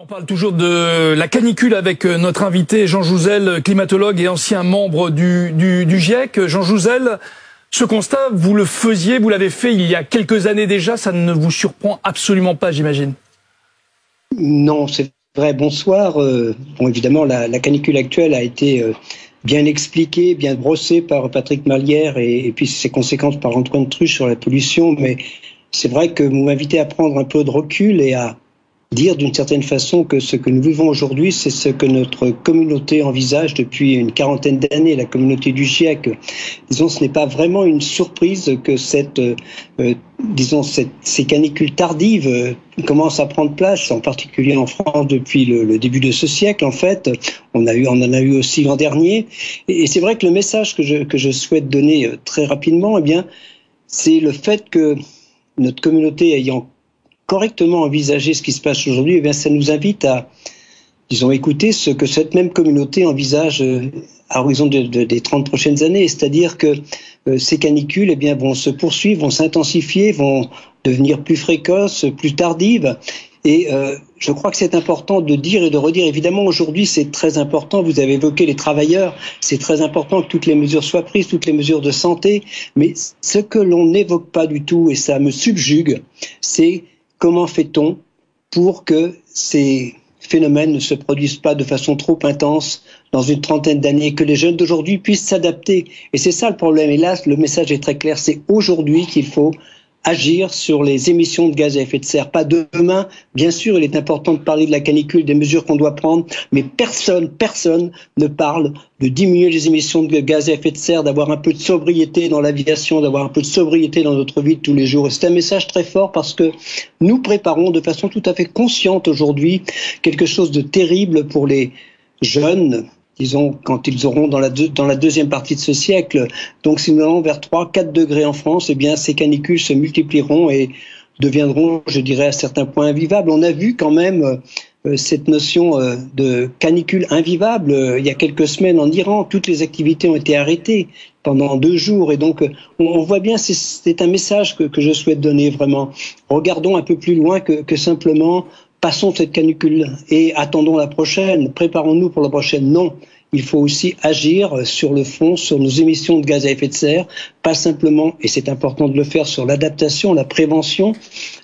On parle toujours de la canicule avec notre invité Jean Jouzel, climatologue et ancien membre du GIEC. Jean Jouzel, ce constat, vous le faisiez, vous l'avez fait il y a quelques années déjà, ça ne vous surprend absolument pas, j'imagine? Non, c'est vrai. Bonsoir. Bon, évidemment, la canicule actuelle a été bien expliquée, bien brossée par Patrick Malière et puis ses conséquences par Antoine Truche sur la pollution. Mais c'est vrai que vous m'invitez à prendre un peu de recul et à dire d'une certaine façon que ce que nous vivons aujourd'hui, c'est ce que notre communauté envisage depuis une quarantaine d'années, la communauté du GIEC. Disons, ce n'est pas vraiment une surprise que ces canicules tardives commencent à prendre place, en particulier en France depuis le début de ce siècle. En fait, on en a eu aussi l'an dernier. Et c'est vrai que le message que je souhaite donner très rapidement, eh bien, c'est le fait que notre communauté ayant correctement envisager ce qui se passe aujourd'hui, eh bien, ça nous invite à, disons, écouter ce que cette même communauté envisage à l'horizon des 30 prochaines années. C'est-à-dire que ces canicules, eh bien, vont se poursuivre, vont s'intensifier, vont devenir plus précoces, plus tardives. Et je crois que c'est important de dire et de redire. Évidemment, aujourd'hui, c'est très important. Vous avez évoqué les travailleurs. C'est très important que toutes les mesures soient prises, toutes les mesures de santé. Mais ce que l'on n'évoque pas du tout, et ça me subjugue, c'est comment fait-on pour que ces phénomènes ne se produisent pas de façon trop intense dans une trentaine d'années, que les jeunes d'aujourd'hui puissent s'adapter. Et c'est ça le problème. Et là, le message est très clair. C'est aujourd'hui qu'il faut agir sur les émissions de gaz à effet de serre. Pas demain. Bien sûr, il est important de parler de la canicule, des mesures qu'on doit prendre, mais personne ne parle de diminuer les émissions de gaz à effet de serre, d'avoir un peu de sobriété dans l'aviation, d'avoir un peu de sobriété dans notre vie de tous les jours. Et c'est un message très fort parce que nous préparons de façon tout à fait consciente aujourd'hui quelque chose de terrible pour les jeunes, disons, quand ils auront dans la deuxième partie de ce siècle. Donc, si nous allons vers 3-4 degrés en France, eh bien, ces canicules se multiplieront et deviendront, je dirais, à certains points invivables. On a vu quand même cette notion de canicule invivable il y a quelques semaines en Iran. Toutes les activités ont été arrêtées pendant 2 jours. Et donc, on voit bien, c'est un message que je souhaite donner vraiment. Regardons un peu plus loin que simplement passons cette canicule et attendons la prochaine. Préparons-nous pour la prochaine. Non. Il faut aussi agir sur le fond, sur nos émissions de gaz à effet de serre, pas simplement, et c'est important de le faire, sur l'adaptation, la prévention,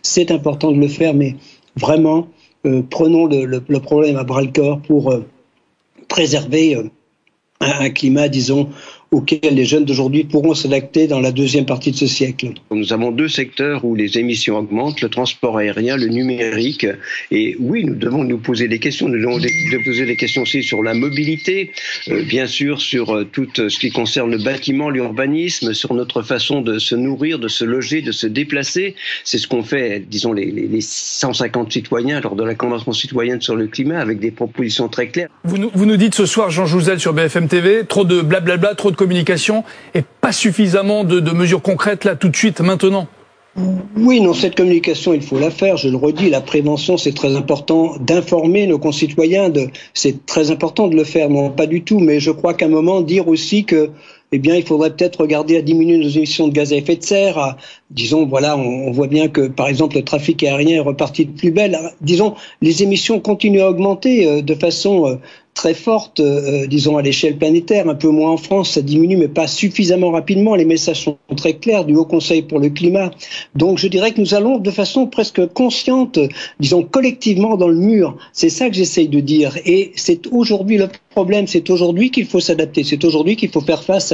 c'est important de le faire, mais vraiment, prenons le problème à bras-le-corps pour préserver un climat, disons, auquel les jeunes d'aujourd'hui pourront s'adapter dans la deuxième partie de ce siècle. Nous avons 2 secteurs où les émissions augmentent, le transport aérien, le numérique. Et oui, nous devons nous poser des questions. Nous devons poser des questions aussi sur la mobilité, bien sûr sur tout ce qui concerne le bâtiment, l'urbanisme, sur notre façon de se nourrir, de se loger, de se déplacer. C'est ce qu'ont fait, disons, les 150 citoyens lors de la Convention citoyenne sur le climat, avec des propositions très claires. Vous nous dites ce soir, Jean Jouzel, sur BFM TV, trop de blablabla, trop de communication et pas suffisamment de mesures concrètes là tout de suite maintenant. Oui, non, cette communication, il faut la faire. Je le redis, la prévention, c'est très important d'informer nos concitoyens. C'est très important de le faire, non pas du tout. Mais je crois qu'à un moment, dire aussi que, eh bien, il faudrait peut-être regarder à diminuer nos émissions de gaz à effet de serre. Disons, voilà, on voit bien que, par exemple, le trafic aérien est reparti de plus belle. Disons, les émissions continuent à augmenter de façon très forte, disons, à l'échelle planétaire, un peu moins en France, ça diminue, mais pas suffisamment rapidement. Les messages sont très clairs du Haut Conseil pour le climat. Donc, je dirais que nous allons de façon presque consciente, disons, collectivement dans le mur. C'est ça que j'essaye de dire. Et c'est aujourd'hui le problème, c'est aujourd'hui qu'il faut s'adapter. C'est aujourd'hui qu'il faut faire face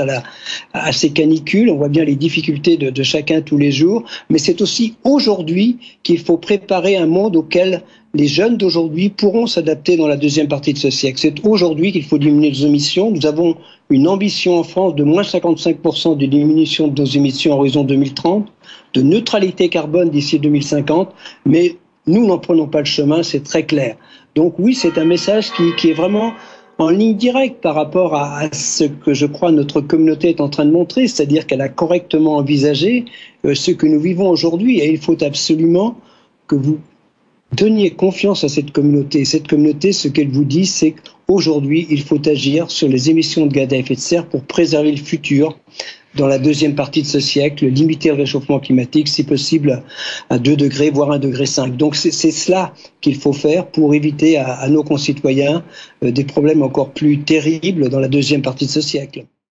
à ces canicules. On voit bien les difficultés de chacun tous les jours. Mais c'est aussi aujourd'hui qu'il faut préparer un monde auquel les jeunes d'aujourd'hui pourront s'adapter dans la deuxième partie de ce siècle. C'est aujourd'hui qu'il faut diminuer nos émissions. Nous avons une ambition en France de moins 55% de diminution de nos émissions à horizon 2030, de neutralité carbone d'ici 2050, mais nous n'en prenons pas le chemin, c'est très clair. Donc oui, c'est un message qui est vraiment en ligne directe par rapport à ce que je crois notre communauté est en train de montrer, c'est-à-dire qu'elle a correctement envisagé ce que nous vivons aujourd'hui. Et il faut absolument que vous donniez confiance à cette communauté. Cette communauté, ce qu'elle vous dit, c'est qu'aujourd'hui, il faut agir sur les émissions de gaz à effet de serre pour préserver le futur dans la deuxième partie de ce siècle, limiter le réchauffement climatique, si possible, à 2 degrés, voire 1,5 degré. Donc c'est cela qu'il faut faire pour éviter à nos concitoyens des problèmes encore plus terribles dans la deuxième partie de ce siècle.